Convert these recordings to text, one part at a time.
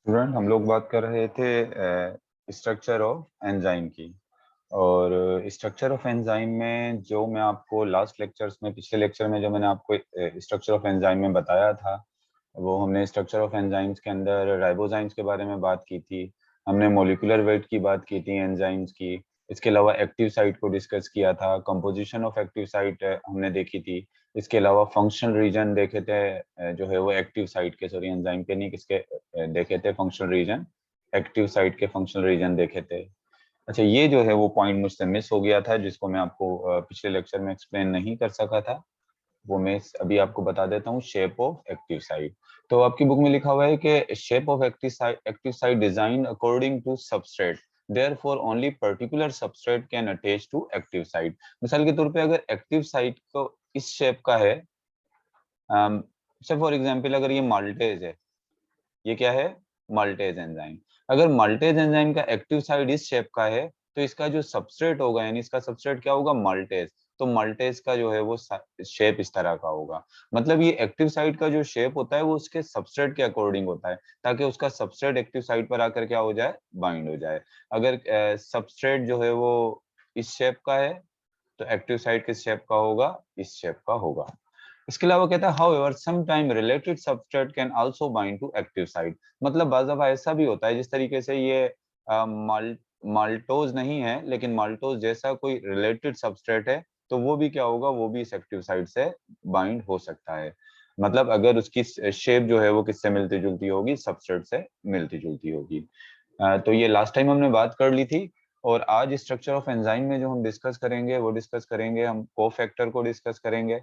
Student, हम लोग बात कर रहे थे स्ट्रक्चर ऑफ एंजाइम की। और स्ट्रक्चर ऑफ एंजाइम में जो मैं आपको लास्ट लेक्चर्स में, पिछले लेक्चर में जो मैंने आपको स्ट्रक्चर ऑफ एंजाइम में बताया था, वो हमने स्ट्रक्चर ऑफ एंजाइम्स के अंदर राइबोजाइम्स के बारे में बात की थी। हमने मोलिकुलर वेट की बात की थी एंजाइम्स की। इसके अलावा एक्टिव साइट को डिस्कस किया था, कंपोजिशन ऑफ एक्टिव साइट हमने देखी थी। इसके अलावा फंक्शनल रीजन देखे थे, जो है वो एक्टिव साइट के, सॉरी एंजाइम के नहीं, किसके देखे थे, फंक्शनल रीजन, एक्टिव साइट के फंक्शनल रीजन देखे थे। अच्छा, ये जो है वो पॉइंट मुझसे मिस हो गया था, जिसको मैं आपको पिछले लेक्चर में एक्सप्लेन नहीं कर सका था। वो मैं अभी आपको बता देता हूँ, शेप ऑफ एक्टिव साइट। तो आपकी बुक में लिखा हुआ है कि shape of active site design according to substrate, therefore only particular substrate can attach to active site. मिसाल के तौर पे अगर एक्टिव साइट को इस शेप का है, से फॉर एग्जांपल अगर ये माल्टेज है, ये क्या है, माल्टेज एंजाइम। अगर माल्टेज एंजाइम का एक्टिव साइट इस शेप का है, तो इसका जो सबस्ट्रेट होगा, यानी इसका सबस्ट्रेट क्या होगा, माल्टेज। तो माल्टेज का जो है वो शेप इस तरह का होगा। मतलब ये एक्टिव साइट का जो शेप होता है वो उसके सबस्ट्रेट के अकॉर्डिंग होता है, ताकि उसका सबस्ट्रेट एक्टिव साइट पर आकर क्या हो जाए, बाइंड हो जाए। अगर सबस्ट्रेट जो है वो इस शेप का है, तो एक्टिव साइट किस शेप का होगा, इस शेप का होगा। इसके अलावा कहता है however some time related substrate can also bind to active site. मतलब बाज़ दफा ऐसा भी होता है, जिस तरीके से ये माल्टोज नहीं है, लेकिन माल्टोज जैसा कोई रिलेटेड सबस्ट्रेट है, तो वो भी क्या होगा, वो भी इस एक्टिव साइट से बाइंड हो सकता है। मतलब अगर उसकी शेप जो है वो किससे मिलती जुलती होगी, सबस्ट्रेट से मिलती जुलती होगी। तो ये लास्ट टाइम हमने बात कर ली थी। और आज स्ट्रक्चर ऑफ एंजाइम में जो हम डिस्कस करेंगे, वो डिस्कस करेंगे, हम कोफैक्टर को डिस्कस करेंगे।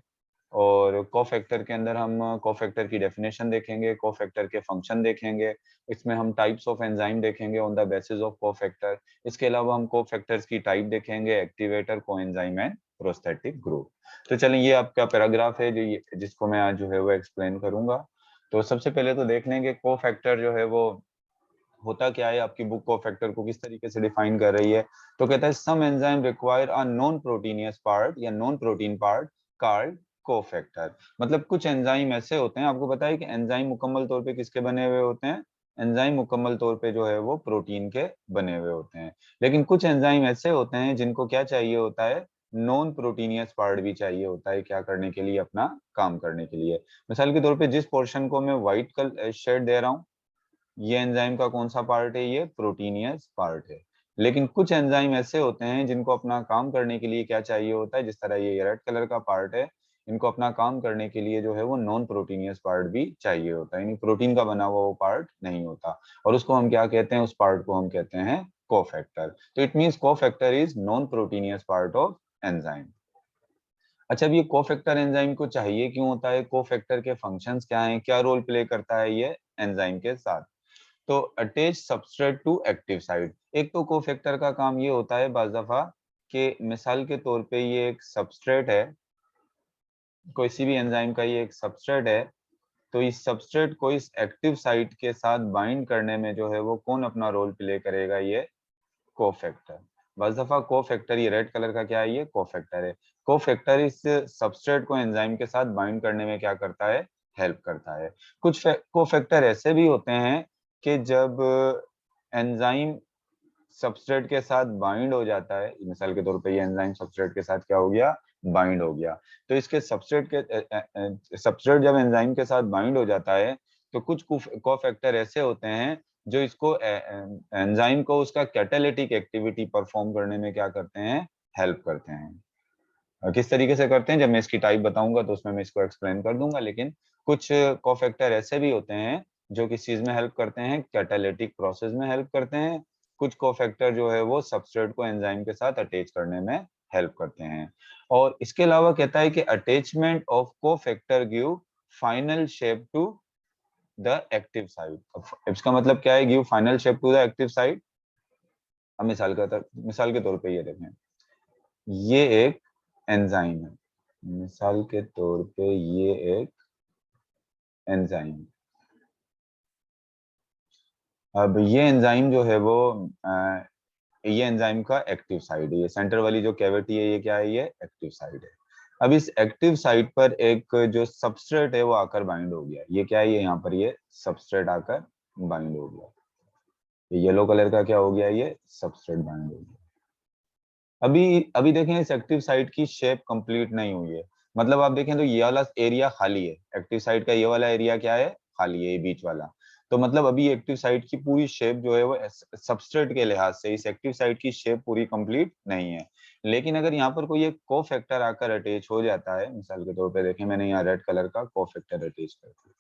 और कोफैक्टर के अंदर हम कोफैक्टर की डेफिनेशन देखेंगे, कोफैक्टर के फंक्शन देखेंगे। इसमें हम टाइप्स ऑफ एंजाइम देखेंगे on the basis of cofactor. इसके अलावा हम कोफैक्टर्स की टाइप देखेंगे, activator, coenzyme and prosthetic group. तो चलें, ये आपका पैराग्राफ है जिसको मैं आज जो है वो एक्सप्लेन करूंगा। तो सबसे पहले तो देख लेंगे कोफैक्टर जो है वो होता क्या है। आपकी बुक कोफैक्टर को किस तरीके से डिफाइन कर रही है। तो कहता है some enzyme require a non proteinaceous part या non protein part called cofactor. मतलब कुछ एंजाइम ऐसे होते हैं, आपको पता है कि एंजाइम मुकम्मल तौर पे किसके बने हुए होते हैं, एंजाइम मुकम्मल तौर पे जो है वो प्रोटीन के बने हुए होते हैं। लेकिन कुछ एंजाइम ऐसे होते हैं जिनको क्या चाहिए होता है, नॉन प्रोटीनियस पार्ट भी चाहिए होता है, क्या करने के लिए, अपना काम करने के लिए। मिसाल के तौर पे जिस पोर्शन को मैं व्हाइट कलर शेड दे रहा हूँ, ये एंजाइम का कौन सा पार्ट है, ये प्रोटीनियस पार्ट है। लेकिन कुछ एंजाइम ऐसे होते हैं जिनको अपना काम करने के लिए क्या चाहिए होता है, जिस तरह ये रेड कलर का पार्ट है, इनको अपना काम करने के लिए जो है वो नॉन प्रोटीनियस पार्ट भी चाहिए होता है, यानी प्रोटीन का बना हुआ वो पार्ट नहीं होता। और उसको हम क्या कहते हैं, उस पार्ट को हम कहते हैं कोफैक्टर। तो it means cofactor is non proteinaceous part of enzyme. अच्छा, अब ये कोफैक्टर एंजाइम को चाहिए क्यों होता है, कोफैक्टर के फंक्शंस क्या हैं, क्या रोल प्ले करता है ये एंजाइम के साथ। तो attach substrate to active site. एक तो कोफैक्टर का काम ये होता है बाज़ दफा कि मिसाल के तौर पे ये एक सबस्ट्रेट है, किसी भी एंजाइम का ये एक सबस्ट्रेट है, तो इस सबस्ट्रेट को इस एक्टिव साइट के साथ बाइंड करने में जो है वो कौन अपना रोल प्ले करेगा, ये कोफैक्टर। बाज़ दफा कोफैक्टर, ये रेड कलर का क्या है, ये कोफैक्टर है। कोफैक्टर इस सबस्ट्रेट को एंजाइम के साथ बाइंड करने में क्या करता है, हेल्प करता है। कुछ कोफैक्टर ऐसे भी होते हैं कि जब एंजाइम सबस्ट्रेट के साथ बाइंड हो जाता है, मिसाल के तौर पे ये एंजाइम सबस्ट्रेट के साथ क्या हो गया, बाइंड हो गया, तो इसके सबस्ट्रेट जब एंजाइम के साथ बाइंड हो जाता है, तो कुछ कोफैक्टर ऐसे होते हैं जो इसको एंजाइम को उसका कैटालिटिक एक्टिविटी परफॉर्म करने में क्या करते हैं, हेल्प करते हैं। किस तरीके से करते हैं, जब मैं इसकी टाइप बताऊंगा तो उसमें मैं इसको एक्सप्लेन कर दूंगा। लेकिन कुछ कोफैक्टर ऐसे भी होते हैं जो किस चीज में हेल्प करते हैं, कैटालिटिक प्रोसेस में हेल्प करते हैं। कुछ कोफैक्टर जो है वो सबस्ट्रेट को एंजाइम के साथ अटैच करने में हेल्प करते हैं। और इसके अलावा कहता है कि attachment of cofactor give final shape to the active site. अब इसका मतलब क्या है, give final shape to the active site. अब मिसाल के तौर पे ये देखें, ये एक एंजाइम है, मिसाल के तौर पे ये एक एंजाइम। अब ये एंजाइम जो है वो ये एंजाइम का एक्टिव साइड है, ये सेंटर वाली जो कैविटी है ये क्या है, ये एक्टिव साइड है। अब इस एक्टिव साइट पर एक जो सबस्ट्रेट है वो आकर बाइंड हो गया, ये क्या है, ये यहाँ पर ये सबस्ट्रेट आकर बाइंड हो गया, ये येलो कलर का क्या हो गया, ये सबस्ट्रेट बाइंड हो गया। अभी अभी देखें इस एक्टिव साइट की शेप कंप्लीट नहीं हुई है, मतलब आप देखें तो ये वाला एरिया खाली है, एक्टिव साइट का ये वाला एरिया क्या है, खाली है, ये बीच वाला। तो मतलब अभी एक्टिव साइट की पूरी शेप जो है वो सबस्ट्रेट के लिहाज से इस एक्टिव साइट की शेप पूरी कंप्लीट नहीं है। लेकिन अगर यहाँ पर कोई एक कोफैक्टर आकर अटैच हो जाता है, मिसाल के तौर पे देखें मैंने यहाँ रेड कलर का कोफैक्टर अटैच कर दिया,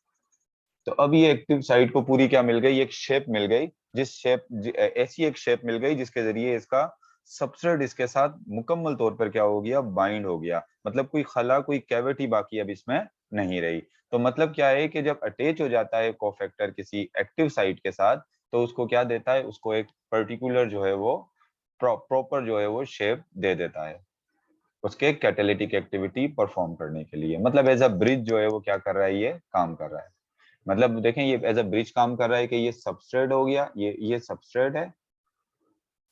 तो अब ये एक्टिव साइट को पूरी क्या मिल गई, एक शेप मिल गई, जिस शेप ऐसी एक शेप मिल गई जिसके जरिए इसका सबस्ट्रेट इसके साथ मुकम्मल तौर पर क्या हो गया, बाइंड हो गया। मतलब कोई खला, कोई कैविटी बाकी अब इसमें नहीं रही। तो मतलब क्या है कि जब अटैच हो जाता है कोफैक्टर किसी एक्टिव साइट के साथ, तो उसको क्या देता है, उसको एक पर्टिकुलर जो है वो प्रॉपर जो है वो शेप दे देता है उसके कैटालिटिक एक्टिविटी परफॉर्म करने के लिए। मतलब एज अ ब्रिज जो है वो क्या कर रहा है, ये काम कर रहा है। मतलब देखें ये एज अ ब्रिज काम कर रहा है कि ये सबस्ट्रेट हो गया, ये सबस्ट्रेट है,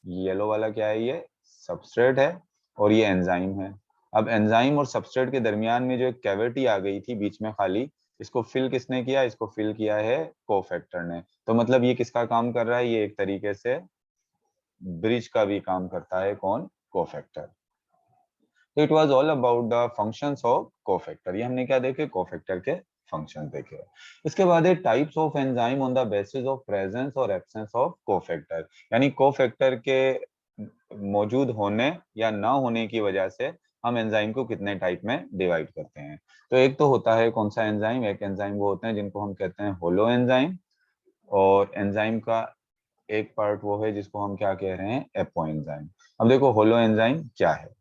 येलो वाला क्या है, ये सबस्ट्रेट है, और ये एंजाइम है। अब एंजाइम और सबस्ट्रेट के दरमियान में जो एक कैविटी आ गई थी बीच में खाली, इसको फिल किसने किया, इसको फिल किया है कोफैक्टर ने। तो मतलब ये किसका काम कर रहा है, ये एक तरीके से ब्रिज का भी काम करता है, कौन, कोफैक्टर। तो it was all about the functions of cofactor, ये हमने क्या देखे, कोफैक्टर के फंक्शन देखे। इसके बाद है types of enzyme on the basis of presence और एब्सेंस ऑफ कोफैक्टर, यानी कोफैक्टर के मौजूद होने या ना होने की वजह से हम एंजाइम को कितने टाइप में डिवाइड करते हैं। तो एक तो होता है कौन सा एंजाइम, एक एंजाइम वो होते हैं जिनको हम कहते हैं होलो एंजाइम, और एंजाइम का एक पार्ट वो है जिसको हम क्या कह रहे हैं, एपो एंजाइम। अब देखो होलो एंजाइम क्या है।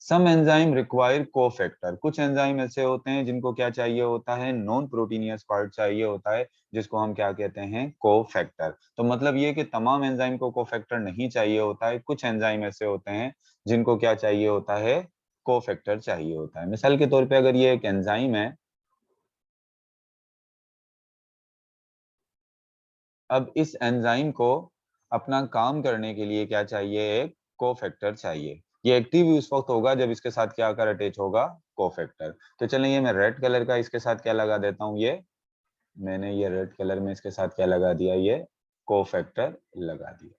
सम एंजाइम रिक्वायर कोफैक्टर, कुछ एंजाइम ऐसे होते हैं जिनको क्या चाहिए होता है, नॉन प्रोटीनियस पार्ट चाहिए होता है, जिसको हम क्या कहते हैं, कोफैक्टर। तो मतलब ये कि तमाम एंजाइम को कोफैक्टर नहीं चाहिए होता है, कुछ एंजाइम ऐसे होते हैं जिनको क्या चाहिए होता है, कोफैक्टर चाहिए होता है। मिसाल के तौर पे अगर ये एक एंजाइम है, अब इस एंजाइम को अपना काम करने के लिए क्या चाहिए, एक कोफैक्टर चाहिए। ये एक्टिव उस वक्त होगा जब इसके साथ क्या कर अटैच होगा, कोफैक्टर। तो चलें ये मैं रेड कलर का इसके साथ क्या लगा देता हूँ, ये मैंने ये रेड कलर में इसके साथ क्या लगा दिया, ये कोफैक्टर लगा दिया।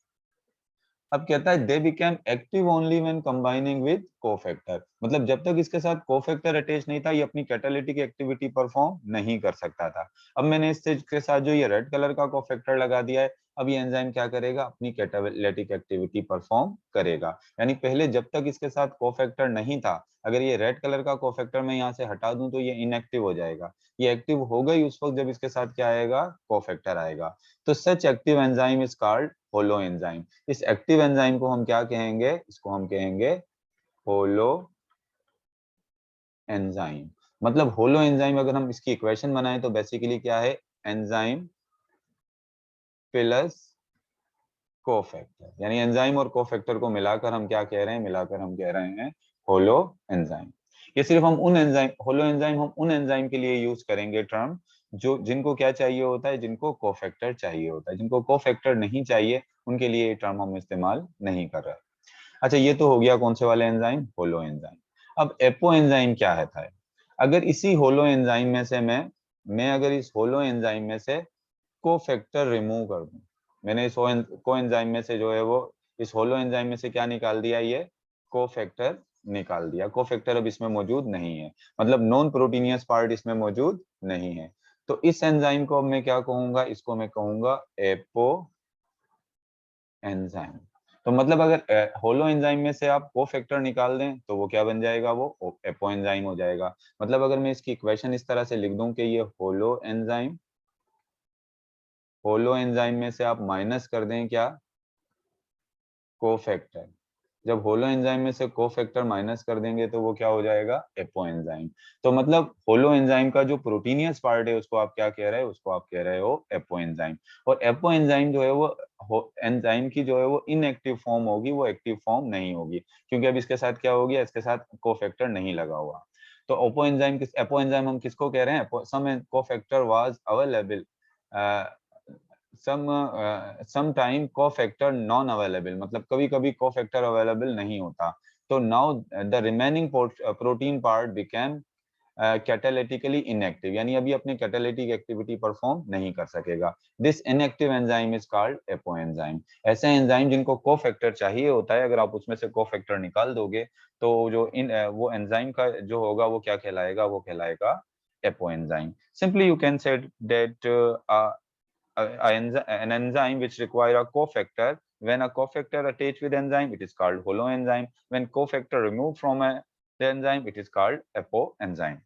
अब कहता है they became active only when combining with cofactor, मतलब जब तक इसके साथ कोफैक्टर अटैच नहीं था ये अपनी कैटालिटिक एक्टिविटी परफॉर्म नहीं कर सकता था। अब मैंने इसके साथ जो ये रेड कलर का कोफैक्टर लगा दिया है, अब ये एंजाइम क्या करेगा, अपनी कैटालिटिक एक्टिविटी परफॉर्म करेगा। यानी पहले जब तक इसके साथ कोफैक्टर नहीं था, अगर ये रेड कलर का कोफैक्टर मैं यहाँ से हटा दूं तो ये इनएक्टिव हो जाएगा। ये एक्टिव हो गई उस वक्त जब इसके साथ क्या आएगा, कोफैक्टर आएगा। तो such active enzyme is called holoenzyme. इस एक्टिव एंजाइम को हम क्या कहेंगे, इसको हम कहेंगे होलो एंजाइम। मतलब होलो एंजाइम अगर हम इसकी इक्वेशन बनाएं तो बेसिकली क्या है, एंजाइम प्लस कोफैक्टर, यानी एंजाइम और कोफैक्टर को मिलाकर हम क्या कह रहे हैं, मिलाकर हम कह रहे हैं होलो एंजाइम। ये सिर्फ हम उन एंजाइम, होलो एंजाइम हम उन एंजाइम के लिए यूज करेंगे टर्म जो जिनको क्या चाहिए होता है, जिनको कोफैक्टर चाहिए होता है। जिनको कोफैक्टर नहीं चाहिए उनके लिए ये टर्म हम इस्तेमाल नहीं कर रहे। अच्छा ये तो हो गया कौन से वाले एंजाइम, होलो एंजाइम। अब एपो एंजाइम क्या है। अगर इसी होलो एंजाइम में से मैं अगर इस होलो एंजाइम में से कोफैक्टर रिमूव कर दूं, मैंने इस को एंजाइम में से जो है वो इस होलो एंजाइम में से क्या निकाल दिया, ये कोफैक्टर निकाल दिया। कोफैक्टर अब इसमें मौजूद नहीं है, मतलब नॉन प्रोटीनियस पार्ट इसमें मौजूद नहीं है। तो इस एंजाइम को अब मैं क्या कहूंगा, इसको मैं कहूंगा एपो एंजाइम। तो मतलब अगर होलो एंजाइम में से आप कोफैक्टर निकाल दें तो वो क्या बन जाएगा, वो एपो एंजाइम हो जाएगा। मतलब अगर मैं इसकी इक्वेशन इस तरह से लिख दूं कि ये होलो एंजाइम में से आप माइनस कर दें क्या, कोफैक्टर। जब होलो एंजाइम में से कोफैक्टर माइनस कर देंगे तो वो क्या हो जाएगा, एपो एंजाइम। तो मतलब होलो एंजाइम का जो प्रोटीनियस पार्ट है उसको आप क्या कह रहे हो, उसको आप कह रहे हो एपो एंजाइम। और एपो एंजाइम जो है वो एंजाइम की जो है वो इनएक्टिव फॉर्म होगी, वो एक्टिव फॉर्म नहीं होगी, क्योंकि अब इसके साथ क्या हो गया, इसके साथ कोफैक्टर नहीं लगा हुआ। तो एपो एंजाइम हम किसको कह रहे हैं, some cofactor was available, some time cofactor non available, मतलब कभी कभी कोफैक्टर अवेलेबल नहीं होता। तो now the remaining protein part became catalytically inactive, यानी अभी अपनी कैटालिटिक एक्टिविटी परफॉर्म नहीं कर सकेगा। This inactive enzyme is called apoenzyme. ऐसे एंजाइम जिनको कोफैक्टर चाहिए होता है, अगर आप उसमें से कोफैक्टर निकाल दोगे तो जो वो एंजाइम का जो होगा वो क्या कहलाएगा, वो कहलाएगा apo enzyme. Simply you can say that an enzyme which require a cofactor, when a cofactor attached with enzyme it is called holoenzyme, when cofactor removed from the enzyme it is called apoenzyme.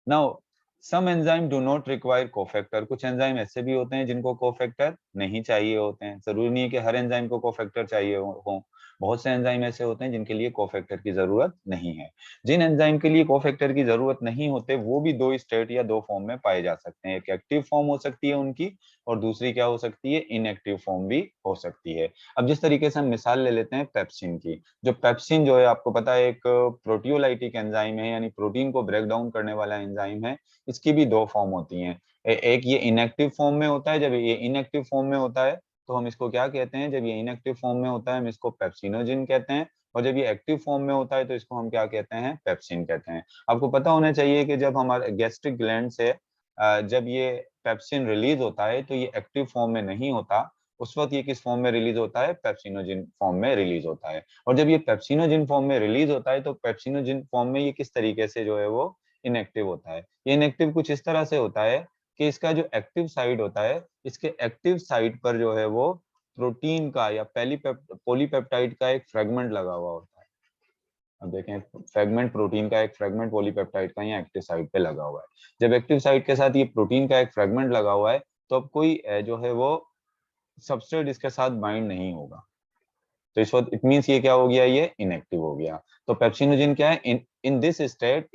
Now some enzyme do not require cofactor, कुछ enzyme ऐसे भी होते हैं जिनको cofactor नहीं चाहिए होते हैं। जरूरी नहीं है कि हर एंजाइम को कोफैक्टर चाहिए हो, बहुत से एंजाइम ऐसे होते हैं जिनके लिए कोफैक्टर की जरूरत नहीं है। जिन एंजाइम के लिए कोफैक्टर की जरूरत नहीं होते वो भी दो स्टेट या दो फॉर्म में पाए जा सकते हैं। एक एक्टिव फॉर्म हो सकती है उनकी, और दूसरी क्या हो सकती है, इनएक्टिव फॉर्म भी हो सकती है। अब जिस तरीके से हम मिसाल ले लेते हैं पेप्सिन की, जो पेप्सिन जो है आपको पता है एक प्रोटियोलाइटिक एंजाइम है, यानी प्रोटीन को ब्रेक डाउन करने वाला एंजाइम है। इसकी भी दो फॉर्म होती हैं, एक ये इनएक्टिव फॉर्म में होता है। जब ये इनएक्टिव फॉर्म में होता है तो हम इसको क्या कहते हैं, जब ये इनएक्टिव फॉर्म में होता है हम इसको पेप्सिनोजिन कहते हैं, और जब ये एक्टिव फॉर्म में होता है तो इसको हम क्या कहते हैं, पेप्सिन कहते हैं। आपको पता होना चाहिए कि जब हमारे गैस्ट्रिक ग्लैंड से जब ये पेप्सिन रिलीज होता है तो ये एक्टिव फॉर्म में नहीं होता, उस वक्त ये किस फॉर्म में रिलीज होता है, पेप्सिनोजिन फॉर्म में रिलीज होता है। और जब ये पेप्सिनोजिन फॉर्म में रिलीज होता है तो पेप्सिनोजिन फॉर्म में ये किस तरीके से जो है वो इनएक्टिव होता है। ये इनएक्टिव कुछ इस तरह से होता है कि इसका जो एक्टिव साइड होता है, इसके एक्टिव साइड पर जो है वो प्रोटीन का या पॉलीपेप्टाइड का एक फ्रेगमेंट लगा हुआ होता है। अब देखें, फ्रेगमेंट प्रोटीन का एक फ्रेगमेंट पॉलीपेप्टाइड का यहाँ एक्टिव साइड पे लगा हुआ है। जब एक्टिव साइड के साथ ये प्रोटीन का एक फ्रेगमेंट लगा हुआ है तो अब कोई जो है वो सबस्ट्रेट इसके साथ बाइंड नहीं होगा, तो इस वक्त इट मींस ये क्या हो गया, ये इनएक्टिव हो गया। तो पेप्सिनोजिन क्या है, in this state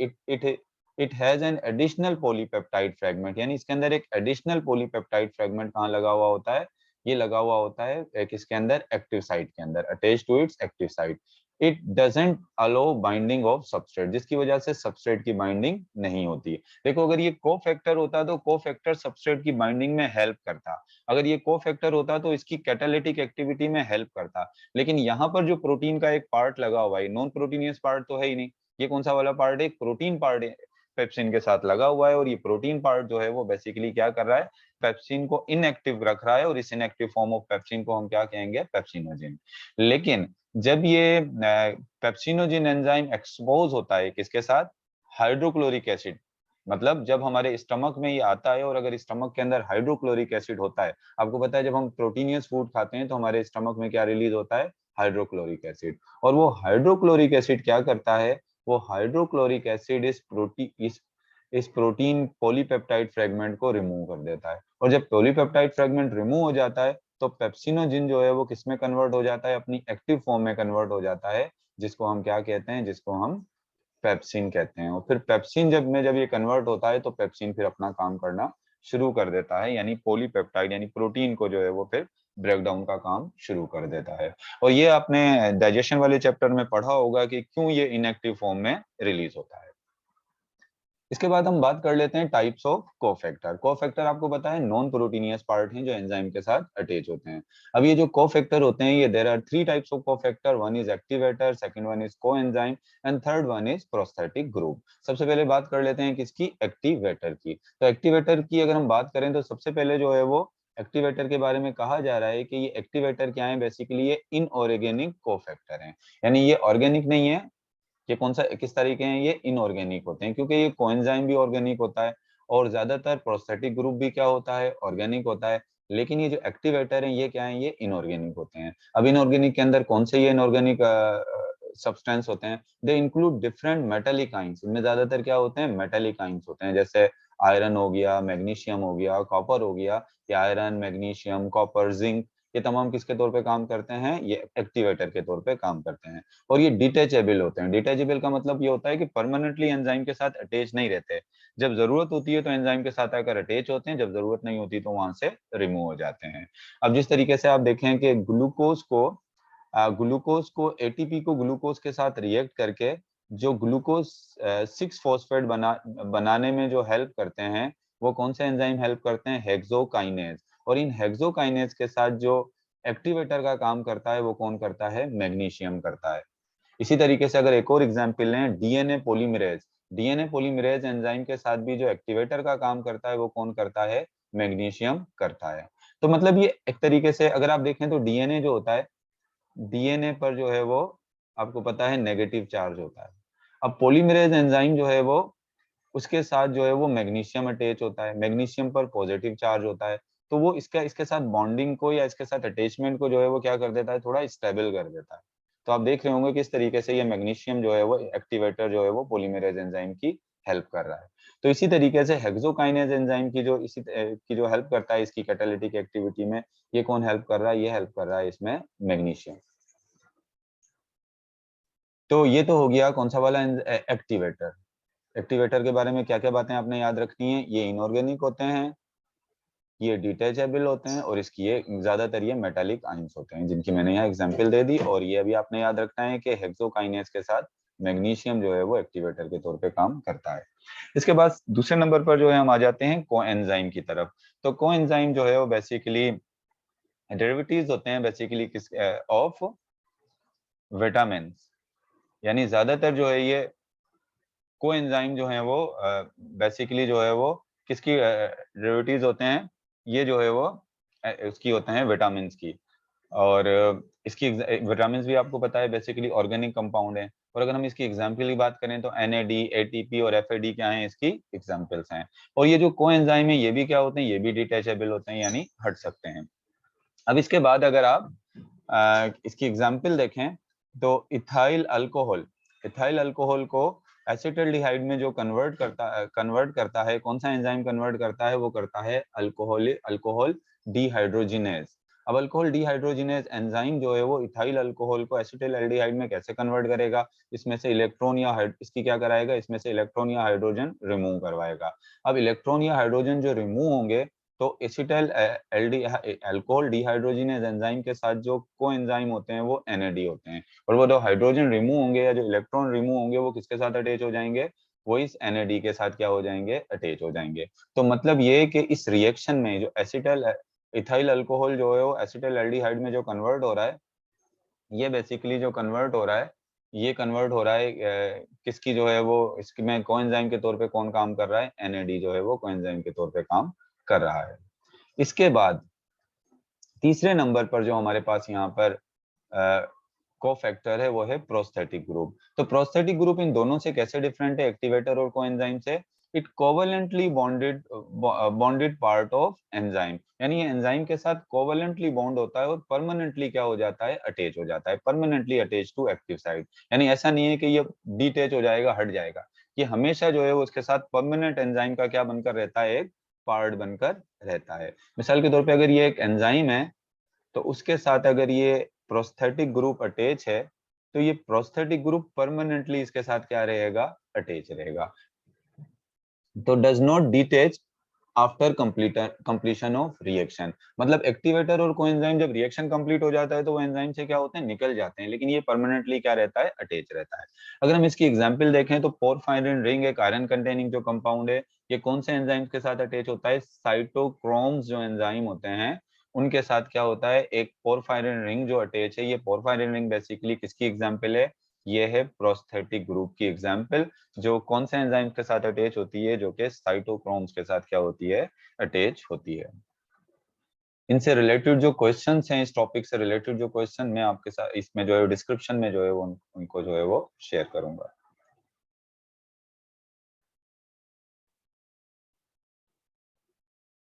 it has an additional polypeptide fragment, यानी इसके अंदर एक एडिशनल पॉलीपेप्टाइड फ्रेगमेंट कहाँ लगा हुआ होता है, ये लगा हुआ होता है किसके अंदर, एक्टिव साइट के अंदर, attach to its active site. It doesn't allow binding of substrate, जिसकी वजह से सबस्ट्रेट की बाइंडिंग नहीं होती। देखो अगर ये कोफैक्टर होता तो कोफैक्टर सबस्ट्रेट की बाइंडिंग में हेल्प करता, अगर ये कोफैक्टर होता तो इसकी कैटालिटिक एक्टिविटी में हेल्प करता। लेकिन यहाँ पर जो प्रोटीन का एक पार्ट लगा हुआ है, नॉन प्रोटीनियस पार्ट तो है ही नहीं, ये कौन सा वाला पार्ट है, एक प्रोटीन पार्ट है, पेप्सिन के साथ लगा हुआ है, और ये प्रोटीन पार्ट जो है वो बेसिकली क्या कर रहा है, पेप्सिन को इनएक्टिव रख रहा है, और इस इनएक्टिव फॉर्म ऑफ पेप्सिन को हम क्या कहेंगे, पेप्सिनोजिन। लेकिन जब ये पेप्सिनोजिन एंजाइम एक्सपोज होता है किसके साथ, हाइड्रोक्लोरिक एसिड, मतलब जब हमारे स्टमक में ये आता है और अगर स्टमक के अंदर हाइड्रोक्लोरिक एसिड होता है, आपको पता है जब हम प्रोटीनियस फूड खाते हैं तो हमारे स्टमक में क्या रिलीज होता है, हाइड्रोक्लोरिक एसिड। और वो हाइड्रोक्लोरिक एसिड क्या करता है, वो हाइड्रोक्लोरिक एसिड इस प्रोटीन पॉलीपेप्टाइड फ्रेगमेंट को रिमूव कर देता है। और जब पॉलीपेप्टाइड फ्रेगमेंट रिमूव हो जाता है तो पेप्सिनोजिन जो है वो किसमें कन्वर्ट हो जाता है, अपनी एक्टिव फॉर्म में कन्वर्ट हो जाता है, जिसको हम क्या कहते हैं, जिसको हम पेप्सिन कहते हैं। और फिर पेप्सिन जब ये कन्वर्ट होता है तो पेप्सिन फिर अपना काम करना शुरू कर देता है, यानी पॉलीपेप्टाइड यानी प्रोटीन को जो है वो फिर ब्रेक डाउन का काम शुरू कर देता है। और ये आपने डाइजेशन वाले चैप्टर में पढ़ा होगा कि क्यों ये इनएक्टिव फॉर्म में रिलीज होता है। इसके बाद हम बात कर लेते हैं टाइप्स ऑफ कोफैक्टर। कोफैक्टर आपको पता है नॉन प्रोटीनियस पार्ट हैं जो एंजाइम के साथ अटैच होते हैं। अब ये जो कोफैक्टर होते हैं ये there are three types of cofactor, one is activator, second one is coenzyme and third one is prosthetic group. सबसे पहले बात कर लेते हैं किसकी, एक्टिवेटर की। तो एक्टिवेटर की अगर हम बात करें तो सबसे पहले जो है वो एक्टिवेटर के बारे में कहा जा रहा है कि ये एक्टिवेटर क्या है, बेसिकली ये इनऑर्गेनिक कोफैक्टर हैं, यानी ये ऑर्गेनिक नहीं है। ये कौन सा किस तरीके हैं, ये इनऑर्गेनिक होते हैं, क्योंकि ये कोएंजाइम भी ऑर्गेनिक होता है और ज्यादातर प्रोस्थेटिक ग्रुप भी क्या होता है, ऑर्गेनिक होता है। लेकिन ये जो एक्टिवेटर हैं ये क्या है, ये इनऑर्गेनिक होते हैं। अब इनऑर्गेनिक के अंदर कौन से ये इनऑर्गेनिक सब्सटेंस होते हैं, they include different metallic ions. इनमें ज्यादातर क्या होते हैं, मेटेलिक आइंस होते हैं, जैसे आयरन हो गया, मैग्नीशियम हो गया, कॉपर हो गया। ये आयरन, मैग्नीशियम, कॉपर, जिंक, ये तमाम किसके तौर पे काम करते हैं, ये एक्टिवेटर के तौर पे काम करते हैं। और ये डिटेचेबल होते हैं। डिटेचेबल का मतलब ये होता है कि परमानेंटली एंजाइम के साथ अटैच नहीं रहते, जब जरूरत होती है तो एंजाइम के साथ आकर अटैच होते हैं, जब जरूरत नहीं होती तो वहां से रिमूव हो जाते हैं। अब जिस तरीके से आप देखें कि ग्लूकोज को एटीपी को ग्लूकोज के साथ रिएक्ट करके जो ग्लूकोज 6 फॉस्फेट बनाने में जो हेल्प करते हैं, वो कौन से एंजाइम हेल्प करते हैं, हेक्सोकाइनेज। और इन हेक्सोकाइनेज के साथ जो एक्टिवेटर का काम करता है वो कौन करता है, मैग्नीशियम करता है। इसी तरीके से अगर एक और एग्जांपल लें, DNA polymerase, DNA polymerase enzyme के साथ भी जो एक्टिवेटर का काम करता है वो कौन करता है, मैग्नीशियम करता है। तो मतलब ये एक तरीके से अगर आप देखें तो डीएनए जो होता है, डीएनए पर जो है वो आपको पता है नेगेटिव चार्ज होता है। अब पॉलीमरेज एंजाइम जो है वो उसके साथ जो है वो मैग्नीशियम अटैच होता है, मैग्नीशियम पर पॉजिटिव चार्ज होता है, तो वो इसका इसके साथ बॉन्डिंग को या इसके साथ अटैचमेंट को जो है वो क्या कर देता है, थोड़ा स्टेबल कर देता है। तो आप देख रहे होंगे किस तरीके से ये मैग्नीशियम जो है वो एक्टिवेटर जो है वो पॉलीमरेज एंजाइम की हेल्प कर रहा है। तो इसी तरीके से हेक्सोकाइनेज एंजाइम की जो की जो हेल्प करता है इसकी कैटालिटिक एक्टिविटी में, ये कौन हेल्प कर रहा है, ये हेल्प कर रहा है इसमें मैग्नीशियम। तो ये तो हो गया कौन सा वाला, एक्टिवेटर। एक्टिवेटर के बारे में क्या क्या बातें आपने याद रखनी है, ये इनऑर्गेनिक होते हैं, ये डिटेचेबल होते हैं, और इसकी ये ज्यादातर ये मेटालिक आयंस होते हैं जिनकी मैंने यहाँ एग्जांपल दे दी। और ये अभी आपने याद रखना है कि हेक्सोकाइनेज के साथ मैग्नीशियम जो है वो एक्टिवेटर के तौर पे काम करता है। इसके बाद दूसरे नंबर पर जो है हम आ जाते हैं कोएंजाइम की तरफ। तो कोएंजाइम जो है वो बेसिकली डेरिवेटिव्स होते हैं बेसिकली किस ऑफ विटामिन, यानी ज्यादातर जो है ये कोएंजाइम जो है वो बेसिकली जो है वो किसकी डेरिवेटिव्स होते हैं, ये जो है वो उसकी होते हैं विटामिन की। और इसकी विटामिन भी आपको पता है बेसिकली ऑर्गेनिक कंपाउंड है। और अगर हम इसकी एग्जाम्पल की बात करें तो एनएडी, एटीपी और एफएडी क्या हैं, इसकी एग्जाम्पल्स हैं। और ये जो कोएंजाइम है ये भी क्या होते हैं, ये भी डिटैचेबल होते हैं यानी हट सकते हैं। अब इसके बाद अगर आप इसकी एग्जाम्पल देखें तो इथाइल अल्कोहल को एसिटल्डिहाइड में जो कन्वर्ट करता है, कौन सा एंजाइम कन्वर्ट करता है, वो करता है अल्कोहल डिहाइड्रोजिनेज। अब अल्कोहल डिहाइड्रोजिनेज एंजाइम जो है वो इथाइल अल्कोहल को एसिटिल एल्डिहाइड में कैसे कन्वर्ट करेगा, इसमें से इलेक्ट्रॉन या इसकी क्या कराएगा, इसमें से इलेक्ट्रॉन या हाइड्रोजन रिमूव करवाएगा। अब इलेक्ट्रॉन या हाइड्रोजन जो रिमूव होंगे तो एसिटाइल एल्डी अल्कोहल डिहाइड्रोजिनेज एंजाइम के साथ जो को एंजाइम होते हैं वो एनएडी होते हैं, और वो जो हाइड्रोजन रिमूव होंगे या जो इलेक्ट्रॉन रिमूव होंगे वो किसके साथ अटैच हो जाएंगे, वो इस एनएडी के साथ क्या हो जाएंगे, अटैच हो जाएंगे। तो मतलब ये कि इस रिएक्शन में जो एसिटाइल इथाइल अल्कोहल जो है वो एसिटाइल एल्डिहाइड में जो कन्वर्ट हो रहा है, ये बेसिकली जो कन्वर्ट हो रहा है, ये कन्वर्ट हो रहा है किसकी जो है वो इसकी में कोएंजाइम के तौर पे कौन काम कर रहा है, एनएडी जो है वो कोएंजाइम के तौर पे काम कर रहा है। इसके बाद तीसरे नंबर पर जो हमारे पास यहाँ पर कोफैक्टर है वो है प्रोस्थेटिक ग्रुप। तो प्रोस्थेटिक ग्रुप इन दोनों से कैसे डिफरेंट है, एक्टिवेटर और कोएंजाइम से, it covalently bonded part of enzyme, यानी ये एंजाइम के साथ कोवलेंटली बॉन्ड होता है और परमानेंटली क्या हो जाता है, अटैच हो जाता है, permanently attach to active site. यानी ऐसा नहीं है कि ये डिटैच हो जाएगा, हट जाएगा, ये हमेशा जो है वो उसके साथ परमानेंट एंजाइम का क्या बनकर रहता है, एक पार्ट बनकर रहता है। मिसाल के तौर पे अगर ये एक एंजाइम है तो उसके साथ अगर ये प्रोस्थेटिक ग्रुप अटैच है तो ये प्रोस्थेटिक ग्रुप परमानेंटली इसके साथ क्या रहेगा, अटैच रहेगा। तो does not detach after completion of reaction, मतलब एक्टिवेटर और कोएंजाइम जब रिएक्शन कंप्लीट हो जाता है तो वो एंजाइम से क्या होते हैं, निकल जाते हैं, लेकिन ये परमानेंटली क्या रहता है, अटैच रहता है। अगर हम इसकी एग्जांपल देखें तो पोरफायरिन रिंग एक आयरन कंटेनिंग जो कंपाउंड है, ये कौन से एंजाइम के साथ अटैच होता है, साइटोक्रोम्स जो एंजाइम होते हैं उनके साथ क्या होता है, एक पोरफायरिन रिंग जो अटैच है, ये पोरफायरिन रिंग बेसिकली किसकी एग्जाम्पल है, ये है प्रोस्थेटिक ग्रुप की एग्जाम्पल, जो कौन से एंजाइम के साथ अटैच होती है, जो कि साइटोक्रोम्स के साथ क्या होती है, अटैच होती है। इनसे रिलेटेड जो क्वेश्चंस हैं, इस टॉपिक से रिलेटेड जो क्वेश्चन मैं आपके साथ इसमें जो है डिस्क्रिप्शन में जो है वो उनको जो है वो शेयर करूंगा।